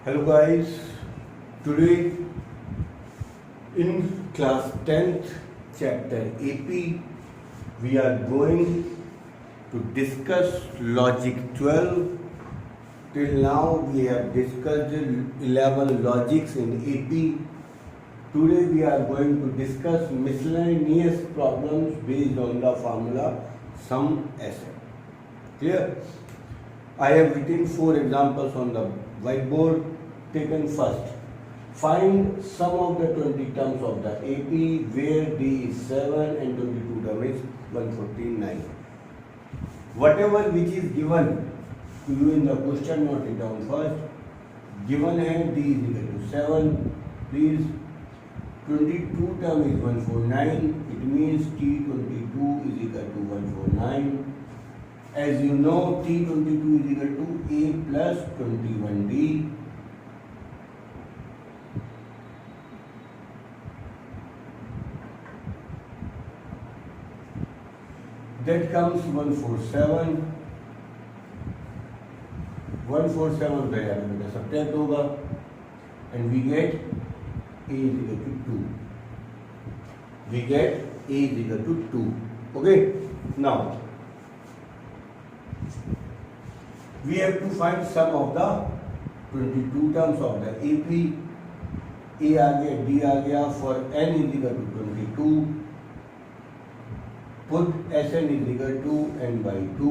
Hello guys, today in class 10th chapter AP we are going to discuss logic 12. Till now we have discussed 11 logics in AP. Today we are going to discuss miscellaneous problems based on the formula sum SN. Clear? I have written 4 examples on the whiteboard. Taken first. Find sum of the 20 terms of the AP where D is 7 and 22 term is 149. Whatever which is given to you in the question, note it down first. Given है D is equal to 7. Please, 22 term is 149. It means T22 is equal to 149. As you know, T22 is equal to A plus 21D. That comes 147. 147 का subtract होगा and we get A is equal to 2. We get A is equal to 2. Okay. Now we have to find sum of the 22 terms of the AP. A आ गया, D आ गया. For n is equal to 22. Put Sn is equal to n by 2,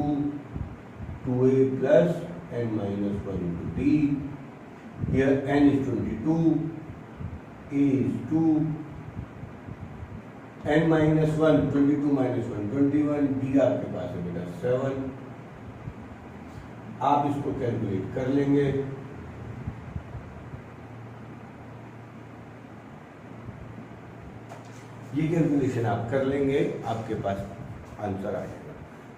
2a plus n minus 1 into d. Here n is 22, a is 2, n minus 1, 22 minus 1, 21, d आपके पास है बेटा 7. आप इसको calculate कर लेंगे. ये कैलकुलेशन आप कर लेंगे, आपके पास आंसर आ जाएगा.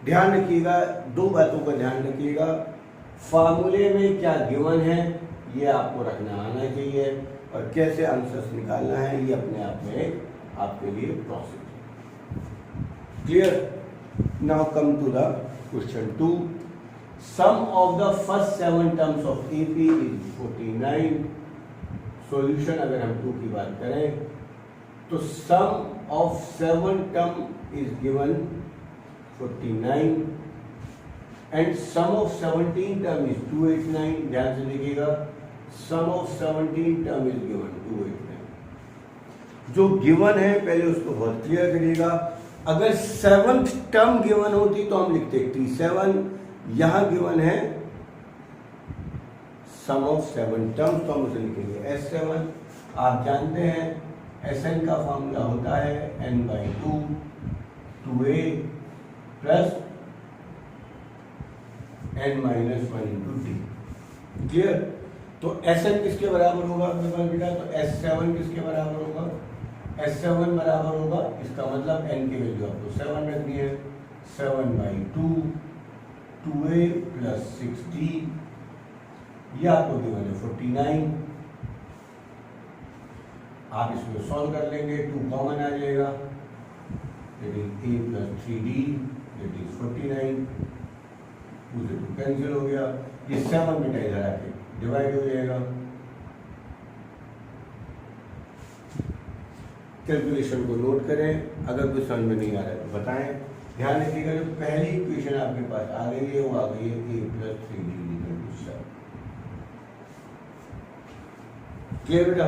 ध्यान रखिएगा, 2 बातों का ध्यान रखिएगा. फार्मूले में क्या गिवन है ये आपको रखना आना चाहिए और कैसे आंसर्स निकालना है ये अपने आप में आपके लिए प्रोसेस है. Clear? Now come to the question 2. Sum of the first 7 terms of AP is 49. Solution अगर हम 2 की बात करें तो sum of 7 term is given 49 and sum of 17 term is 289. ध्यान से देखिएगा, sum of 17 term is given 289. जो गिवन है पहले उसको बहुत क्लियर करिएगा. अगर 7th टर्म गिवन होती तो हम लिखते T7. यहां गिवन है सम ऑफ 7 टर्म्स तो हम उसे लिखेंगे S7. आप जानते हैं Sn का फॉर्मूला होता है n by 2, 2a plus n minus 1 into d. Clear? तो Sn किसके बराबर होगा आपके पास बेटा? तो S7 किसके बराबर होगा? S7 बराबर होगा, इसका मतलब n की वैल्यू आपको 7 रखनी है. 7 by 2, 2a plus 6d. ये आपको गिवन है 49. आप इसमें सॉल्व कर लेंगे, 2 कॉमन आ जाएगा, that is a plus 3d, that is 49. 2 से 2 कैंसिल हो गया. ये 7 बेटा इधर आके डिवाइड हो जाएगा. कैलकुलेशन को नोट करें. अगर कोई समझ में नहीं आ रहा है तो बताएं. ध्यान रखिएगा, जो पहली इक्वेशन आपके पास आ गई है वो आ गई है a plus 3d equal to 7. Clear बेटा?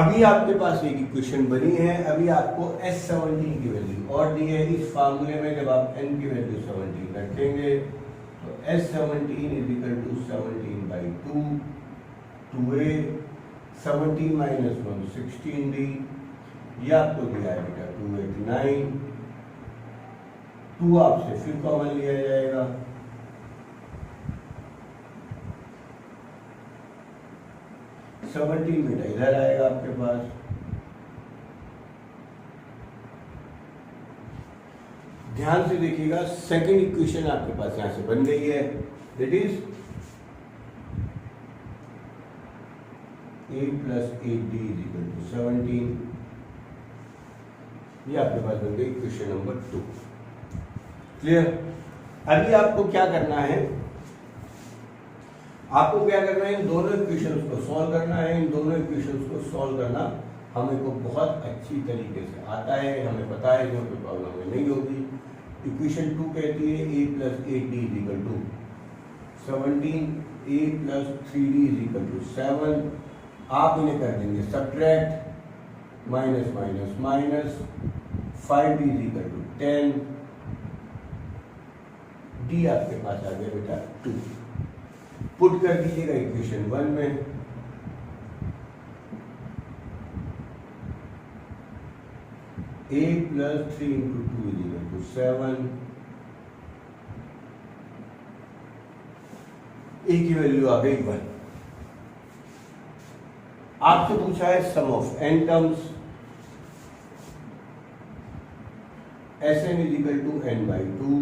अभी आपके पास एक इक्वेशन बनी है. अभी आपको S17 की वैल्यू और दी है. इस फार्मूले में जब आप n की वैल्यू 17 रखेंगे तो S17 is equal to 17 by 2, 2a, 17 minus 1, 16d. ये आपको दिया है बेटा 289. 2 आपसे फिर कॉमन लिया जाएगा. सेवनटीन बेटा इधर आएगा आपके पास. ध्यान से देखिएगा, सेकंड इक्वेशन आपके पास यहां से बन गई है. That is a plus 8d is equal to 17. ये आपके पास बन गई इक्वेशन नंबर 2. क्लियर? अभी आपको क्या करना है, आपको क्या करना है, इन दोनों इक्वेशंस को सॉल्व करना है। इन दोनों इक्वेशंस को सॉल्व करना हमें को बहुत अच्छी तरीके से आता है, हमें पता है, जो कोई प्रॉब्लम नहीं होगी। इक्वेशन 2 कहती है a plus 8d is equal to 17, a plus 3d is equal to 7। आप इन्हें कर देंगे subtract, minus minus minus, 5d is equal to 10, d आपके पास आ गया बेटा 2। पुट कर दीजिएगा इक्वेशन 1 में, a plus 3 into 2 is equal to 7। a की वैल्यू आ गई 1। आपसे पूछा है sum of n terms, Sn is equal to n by 2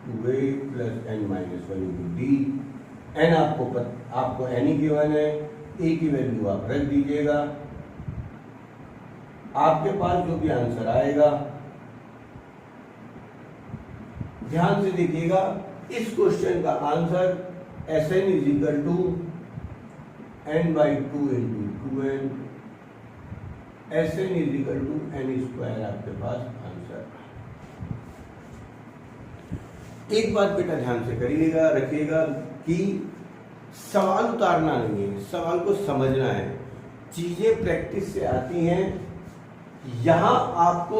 2a plus n minus 1 into d. n आपको n ही गिवन है, a की वैल्यू आप रख दीजिएगा। आपके पास जो भी आंसर आएगा, ध्यान से देखिएगा, इस क्वेश्चन का answer Sn is equal to n by 2 into 2n, Sn is equal to n square आपके पास आंसर। एक बात बेटा ध्यान से करिएगा, रखिएगा कि सवाल उतारना नहीं है, सवाल को समझना है। चीजें प्रैक्टिस से आती हैं। यहां आपको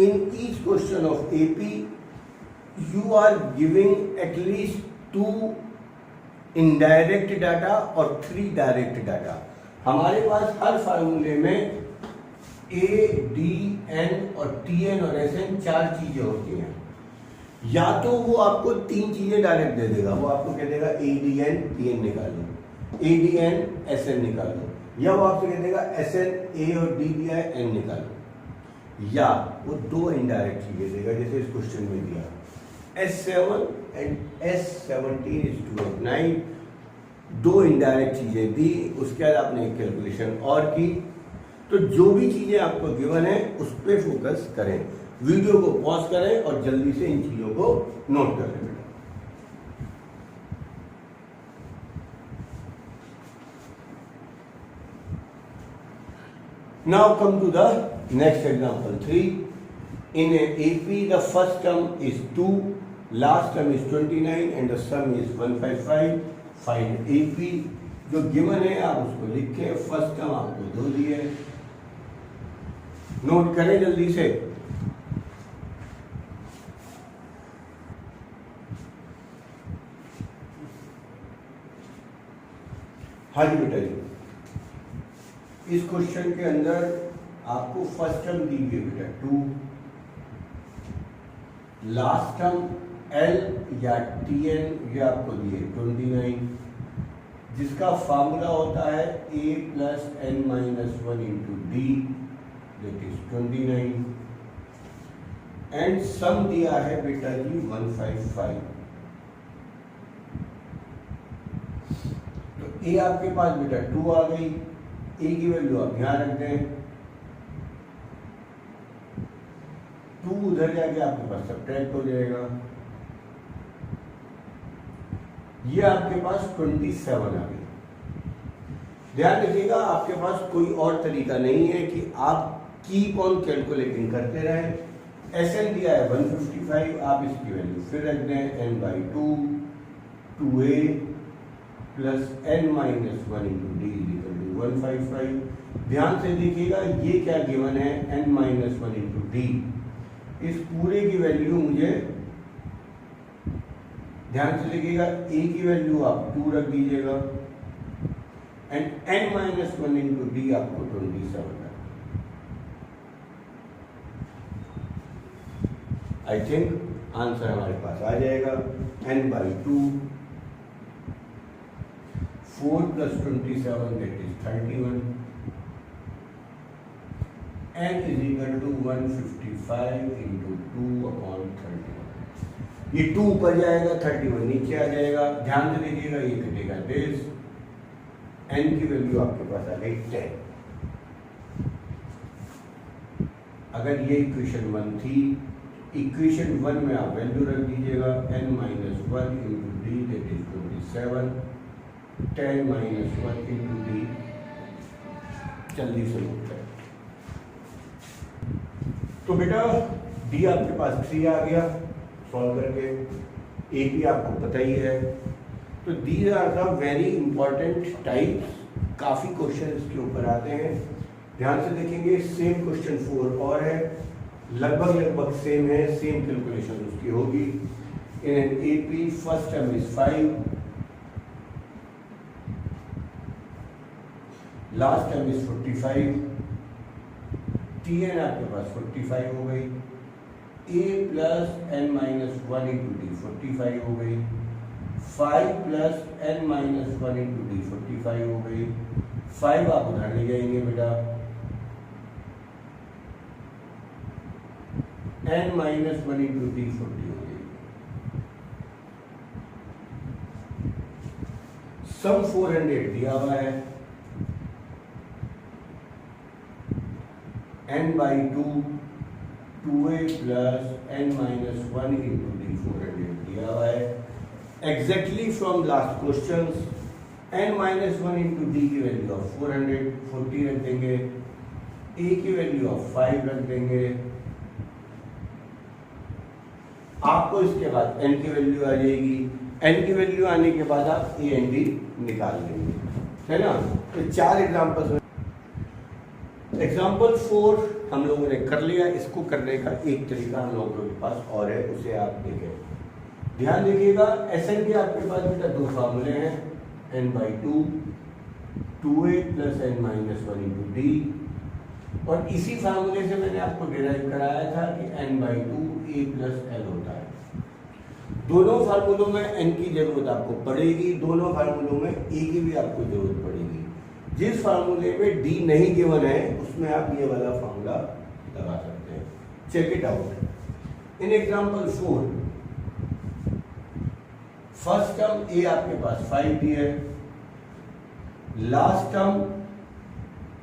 in each question of AP you are giving at least 2 indirect data और 3 डायरेक्ट डाटा। हमारे पास हर फार्मूले में ए, डी, एन और टी एन और एस एन 4 चीजें होती हैं। या तो वो आपको 3 चीजें डायरेक्ट दे देगा, वो आपको कह देगा a D n t n निकालो, a D n s n निकालो, या वो आपसे कह देगा एस एन ए और डी दिया है एन निकालो, या वो 2 इनडायरेक्ट चीजें देगा जैसे इस क्वेश्चन में दिया S7 and S17 is 2 and 9। 2 indirect चीजें दी, उसके बाद आपने एक कैलकुलेशन और की। तो जो भी चीजें आपको गिवन है उस पर फोकस करें, वीडियो को पॉज करें और जल्दी से इन चीजों को नोट कर लें। Now come to the next example 3. In a AP, the first term is 2, last term is 29 and the sum is 155. Find AP. जो गिवन है आप उसको लिखें, फर्स्ट टर्म आपको 2 दिए, नोट करें जल्दी से। हाँ जी बेटा जी, इस क्वेश्चन के अंदर आपको फर्स्ट टर्म दी हुई है बेटा 2, लास्ट टर्म L या TN ये आपको दिए 29, जिसका फॉर्मूला होता है A plus n minus 1 into D that is 29, and sum दिया है बेटा जी 155। तो A आपके पास बेटा 2 आ गई, A की वैल्यू आप यहां रख दें, 2 उधर जाके आपके पास सब्ट्रैक्ट हो जाएगा, ये आपके पास 27 आ गई। ध्यान रखिएगा, आपके पास कोई और तरीका नहीं है कि आप कीप ऑन कैलकुलेटिंग करते रहें। Sn दिया है 155, आप इसकी वैल्यू फिर रख दें n by 2 2a plus n minus 1 into D equal to 155। ध्यान से देखिएगा, ये क्या गिवन है n माइनस 1 इंटू डी, इस पूरे की वैल्यू मुझे ध्यान से देखिएगा, a की वैल्यू आप 2 रख दीजिएगा and n minus 1 into D आपको 27 है। आई थिंक आंसर हमारे पास आ जाएगा n by 2, 4 plus 27 that is 31, n is equal to 155 into 2 upon 31। ये 2 ऊपर जाएगा, 31 नीचे आ जाएगा। ध्यान से देखिएगा, ये कटेगा दिस, n की वैल्यू आपके पास आ गई 10। अगर ये इक्वेशन 1 थी, इक्वेशन 1 में आप वैल्यू रख दीजिएगा n minus 1 into D that is 27, 10 minus 1 into D, जल्दी से होता है। तो बेटा डी आपके पास 3 आ गया सॉल्व करके, ए भी आपको पता ही है। तो these are the very important types, काफ़ी क्वेश्चन इसके ऊपर आते हैं, ध्यान से देखेंगे। सेम क्वेश्चन 4 और है, लगभग सेम है, सेम कैलकुलेशन उसकी होगी। In an AP first term is 5, last term is 45, t n आपके पास 45 हो गई, a plus N minus 1 into d 45 हो गई, 5 plus N minus 1 into d 45 हो गई, 5 आप उधर ले जाएंगे बेटा, एन माइनस 1 इंटू डी 40 हो गई। सम 400 दिया हुआ है, n by 2 2a plus n minus 1 into D 400 दिया हुआ है। Exactly from last question, n minus 1 into D की वैल्यू ऑफ 40 रख देंगे, a की वैल्यू ऑफ 5 रख देंगे। आपको इसके बाद n की वैल्यू आ जाएगी, n की वैल्यू आने के बाद आप a एंड d निकाल देंगे, है ना। तो 4 एग्जाम्पल्स। एग्जाम्पल 4 हम लोगों ने कर लिया, इसको करने का एक तरीका हम लोगों के पास और है, उसे आप देखें, ध्यान देखिएगा। एस एन के आपके पास बेटा 2 फार्मूले हैं, n by 2 2a plus N minus 1 into D, और इसी फार्मूले से मैंने आपको डिराइव कराया था कि n by 2 a plus L होता है। दोनों फार्मूलों में n की जरूरत आपको पड़ेगी, दोनों फार्मूलों में a की भी आपको जरूरत पड़ेगी। जिस फार्मूले में डी नहीं गिवन है उसमें आप ये वाला फार्मूला लगा सकते हैं। Check it out. In example 4 first term a आपके पास 5 डी है, लास्ट टर्म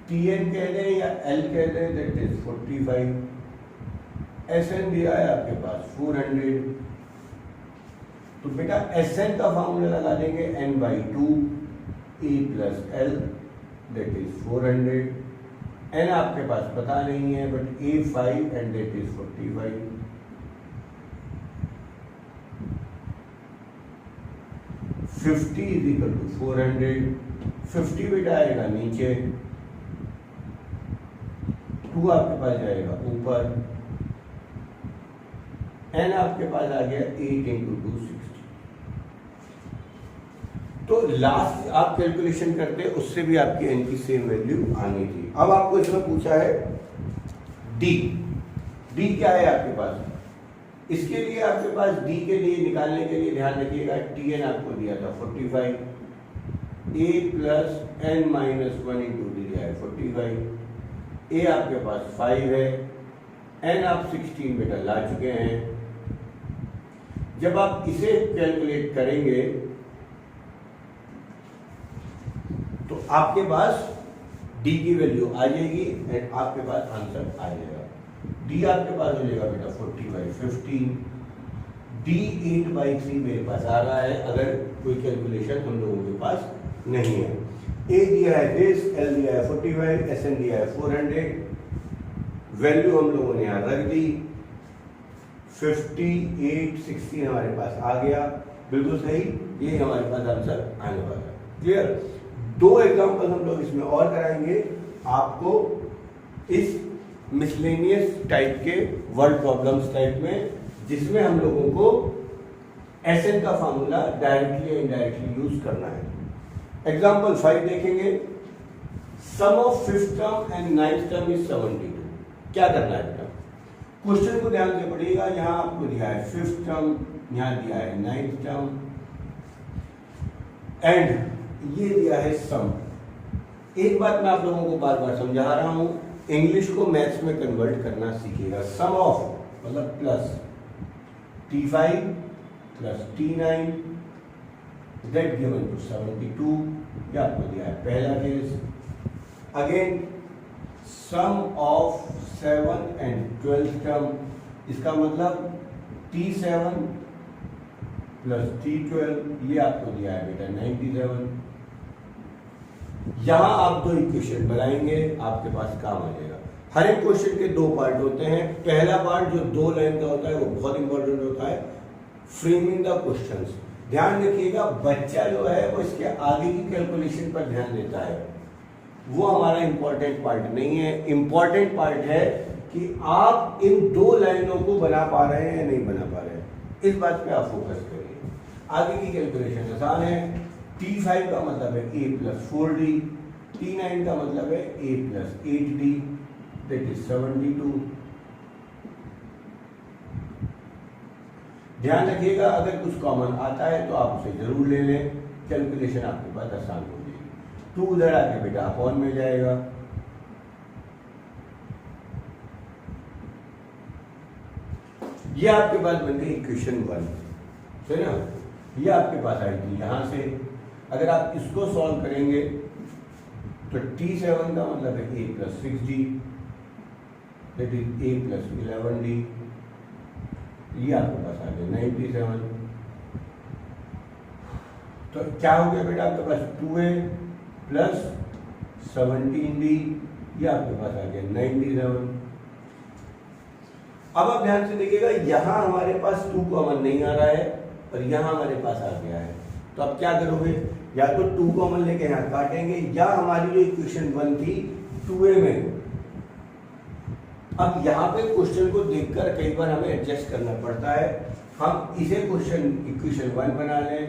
टी एन कह दें या एल कह दें, दैट इज 45, एस एन दिया है आपके पास 400। तो बेटा एस एन का फार्मूला लगा देंगे n by 2 A plus L, that is 400। n आपके पास पता नहीं है, but a 5 and that is 45। Fifty is equal to 400, 50 बेटा आएगा नीचे, 2 आपके पास जाएगा ऊपर, n आपके पास आ गया 8 इंटू 2 60। तो लास्ट आप कैलकुलेशन करते हैं, उससे भी आपकी n की सेम वैल्यू आनी थी। अब आपको इसमें पूछा है d, d क्या है आपके पास, इसके लिए आपके पास d के लिए निकालने के लिए ध्यान रखिएगा, tn आपको दिया था 45, a plus N minus 1 into D दिया है 45, a आपके पास 5 है, n आप 16 बेटा ला चुके हैं। जब आप इसे कैलकुलेट करेंगे तो आपके पास d की वैल्यू आ जाएगी एंड आपके पास आंसर आ जाएगा। d आपके पास हो जाएगा बेटा 40/15, d 8/3 मेरे पास आ रहा है, अगर कोई कैलकुलेशन हम लोगों के पास नहीं है। a दिया है दिस, l दिया है 45, sn दिया है 400, वैल्यू हम लोगों ने यहाँ रख दी, 58 16 हमारे पास आ गया, बिल्कुल सही, ये हमारे पास आंसर आने वाला है। क्लियर। 2 एग्जाम्पल हम लोग इसमें और कराएंगे आपको, इस मिसलेनियस टाइप के वर्ड प्रॉब्लम्स टाइप में, जिसमें हम लोगों को एसएन का फार्मूला डायरेक्टली या इनडायरेक्टली यूज करना है। एग्जाम्पल 5 देखेंगे, sum of 5th term and 9th term is 72। क्या करना है बेटा, क्वेश्चन को ध्यान से पढ़िएगा। यहाँ आपको दिया है 5th टर्म, यहाँ दिया है 9th टर्म, एंड ये दिया है सम। एक बात मैं आप लोगों को बार बार समझा रहा हूं, इंग्लिश को मैथ्स में कन्वर्ट करना सीखिएगा। सम ऑफ मतलब plus T5 plus T9 that given to 72, ये आपको दिया है पहला केस। Again sum of 7 and 12th term, इसका मतलब T7 प्लस T12, ये आपको दिया है बेटा 97। यहां आप दो इक्वेशन बनाएंगे, आपके पास काम आ जाएगा। हर एक क्वेश्चन के दो पार्ट होते हैं। पहला पार्ट जो 2 लाइन का होता है वो बहुत इंपॉर्टेंट होता है, फ्रेमिंग द क्वेश्चंस। ध्यान रखिएगा, बच्चा जो है वो इसके आगे की कैलकुलेशन पर ध्यान देता है, वो हमारा इंपॉर्टेंट पार्ट नहीं है। इंपॉर्टेंट पार्ट है कि आप इन 2 लाइनों को बना पा रहे हैं या नहीं बना पा रहे हैं, इस बात पे आप फोकस करिए। आगे की कैलकुलेशन आसान है। T5 का मतलब है a + 4d, T9 का मतलब है a + 8d, दैट इज 72। ध्यान रखिएगा, अगर कुछ कॉमन आता है तो आप उसे जरूर ले लें, कैलकुलेशन आपके पास आसान हो जाएगी। 2 उधर आके बेटा अपॉन में जाएगा, ये आपके पास बन गई इक्वेशन 1, है ना। ये आपके पास आएगी यहां से। अगर आप इसको सॉल्व करेंगे तो T7 का मतलब है a + 6d, that is a + 11d, ये आपके पास आ गया 97। तो क्या हो गया बेटा आपके पास 2a + 17d, ये आपके पास आ गया 97। अब आप ध्यान से देखिएगा, यहां हमारे पास 2 कॉमन नहीं आ रहा है और यहां हमारे पास आ गया है, तो आप क्या करोगे, या तो 2 कॉमन लेके यहां काटेंगे, या हमारी जो इक्वेशन 1 थी 2a में, अब यहाँ पे क्वेश्चन को देखकर कई बार हमें एडजस्ट करना पड़ता है। हम इसे इक्वेशन 1 बना लें,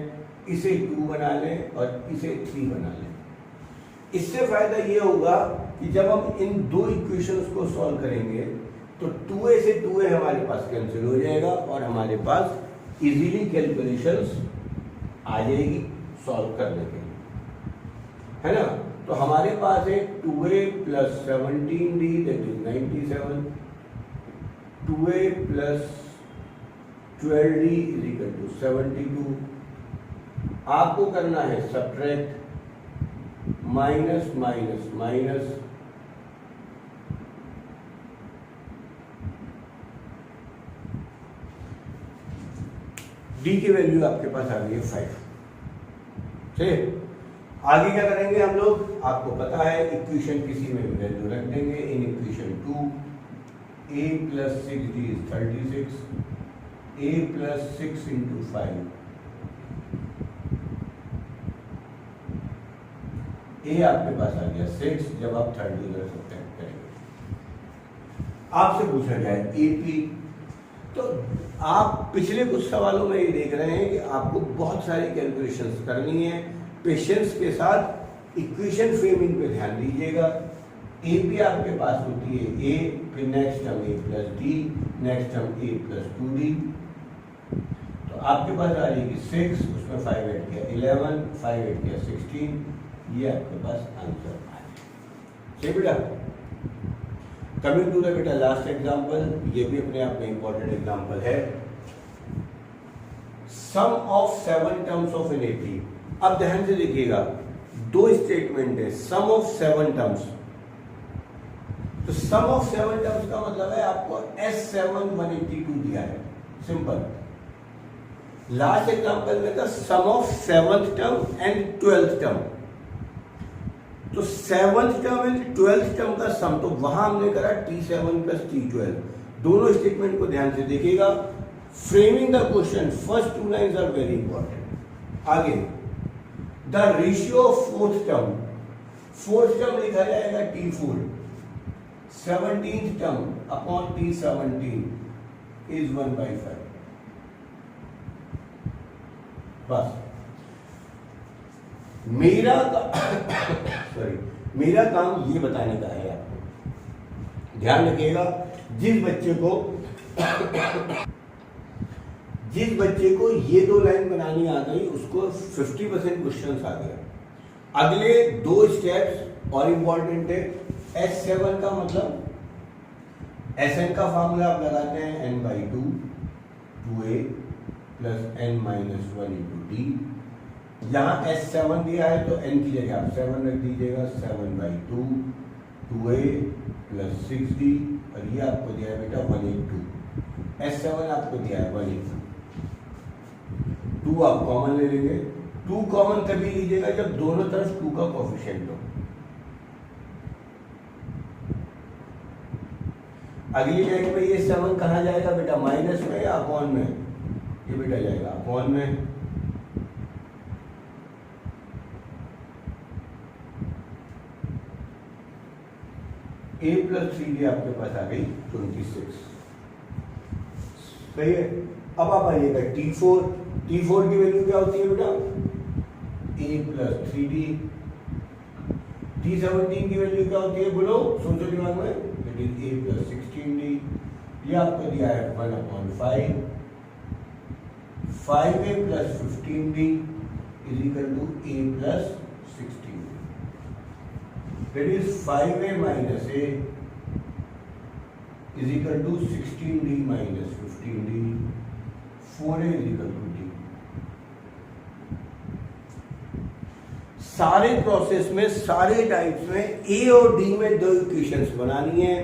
इसे 2 बना लें और इसे 3 बना लें। इससे फायदा ये होगा कि जब हम इन 2 इक्वेशंस को सॉल्व करेंगे तो 2a से 2a हमारे पास कैंसिल हो जाएगा और हमारे पास इजीली कैलकुलेशंस आ जाएगी सॉल्व करने के लिए, है ना। तो हमारे पास है 2a + 17d, that is 97, 2a + 12d = 72। आपको करना है subtract, minus minus minus, d की वैल्यू आपके पास आ गई है 5। ठीक, आगे क्या करेंगे हम लोग, आपको पता है इक्वेशन किसी में वैल्यू रख देंगे। In equation 2 a + 6d is 36, a + 6 × 5, a आपके पास आ गया 6। जब आप थर्ड डिग्री सब्ट्रैक्ट करेंगे, आपसे पूछा जाए AP, तो आप पिछले कुछ सवालों में ये देख रहे हैं कि आपको बहुत सारी कैलकुलेशंस करनी है। पेशेंस के साथ इक्वेशन फ्रेमिंग पे ध्यान दीजिएगा। AP आपके पास होती है a, फिर next term a + d, next term a + 2d, तो आपके पास आ जाएगी 6, उसमें 5 ऐड किया 11, 5 ऐड किया 16, ये आपके पास आंसर आ जाएगा। ठीक बेटा, कमिंग टू द बेटा लास्ट एग्जाम्पल, ये भी अपने आप में इंपॉर्टेंट एग्जाम्पल है। Sum of 7 terms of an AP। अब ध्यान से देखिएगा, 2 स्टेटमेंट है, सम ऑफ 7 टर्म्स। तो सम ऑफ 7 टर्म्स का मतलब है आपको S7 182 दिया है, सिंपल। लास्ट एग्जाम्पल में था sum of 7th term and 12th term, तो 7th term and 12th term का सम, तो वहां हमने करा T7 + T12। दोनों स्टेटमेंट को ध्यान से देखिएगा। Framing the question, first 2 lines are very important. आगे, the ratio of 4th term, 4th term लिखा जाएगा T4, 17th term upon T17 is 1/5। बस मेरा काम ये बताने का है आपको। ध्यान रखिएगा, जिस बच्चे को ये 2 लाइन बनानी आ गई उसको 50% क्वेश्चन आ गया। अगले 2 स्टेप्स और इंपॉर्टेंट है। S7 का मतलब Sn का फॉर्मूला आप लगाते हैं n/2, 2a + n - 1 × d। यहाँ S7 दिया है तो n की जगह आप 7 रख दीजिएगा, 7/2, 2a + 6d, और ये आपको दिया है बेटा 182। S7 आपको दिया है 182, 2 आप कॉमन ले लेंगे, 2 कॉमन तभी लीजिएगा जब दोनों तरफ 2 का कोफिशिएंट हो। अगली लाइन में ये 7 कहाँ जाएगा बेटा, माइनस में या अपॉन में? ये बेटा जाएगा अपॉन में। a प्लस 3d आपके पास आ गई 26, सही है। अब आप आइएगा T4 की वैल्यू क्या होती है बेटा, a प्लस 3d। T17 की वैल्यू क्या होती है, बोलो, सोचो दिमाग में, it is a plus 16d। ये आपको दिया है 1/5, 5a plus 15d is equal to a plus 16d। That is 5a minus a is equal to 16d minus 15d, 4a is equal to d। सारे प्रोसेस में, सारे types में a और d में 2 इक्वेशंस बनानी है,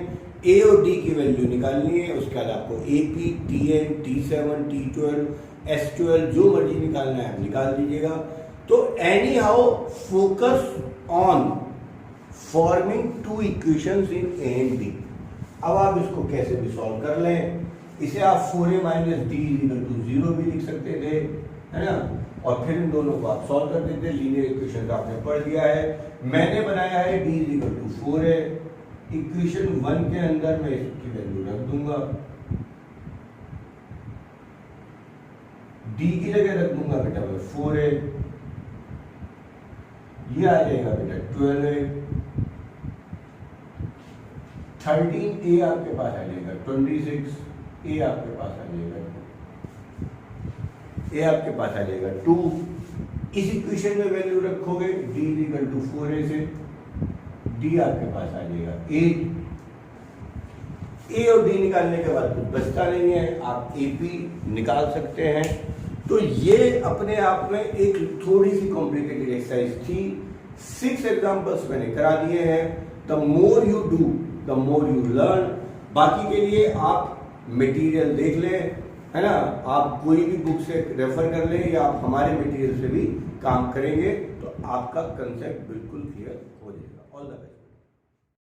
a और d की वैल्यू निकालनी है। उसके बाद आपको AP, TN, T7, T12, S12 जो मर्जी निकालना है आप निकाल दीजिएगा। तो any how focus on forming 2 equations in A and D। अब आप इसको कैसे भी सॉल्व कर लें, इसे आप 4a minus d equal to 0 भी लिख सकते थे, है ना, और फिर इन दोनों को आप सॉल्व कर देते। लीनियर इक्वेशन आपने पढ़ दिया है। मैंने बनाया है d equal to 4a। Equation 1 के अंदर मैं इसकी वैल्यू रख दूंगा, d की जगह रख दूंगा बेटा मैं 4a, ये आ जाएगा बेटा 12a। 13a आपके पास आ जाएगा 26, a आपके पास आ जाएगा 2, a आपके पास आ जाएगा 2। इस इक्वेशन में वैल्यू रखोगे d इक्वल टू 4a से, d आपके पास आ जाएगा 8। a और d निकालने के बाद कुछ बचता नहीं है, आप AP निकाल सकते हैं। तो ये अपने आप में एक थोड़ी सी कॉम्प्लिकेटेड एक्सरसाइज थी। 6 एग्जांपल्स मैंने करा दिए हैं। The more you do the more you learn. बाकी के लिए आप मटेरियल देख लें, है ना, आप कोई भी बुक से रेफर कर लें या आप हमारे मटेरियल से भी काम करेंगे तो आपका कंसेप्ट बिल्कुल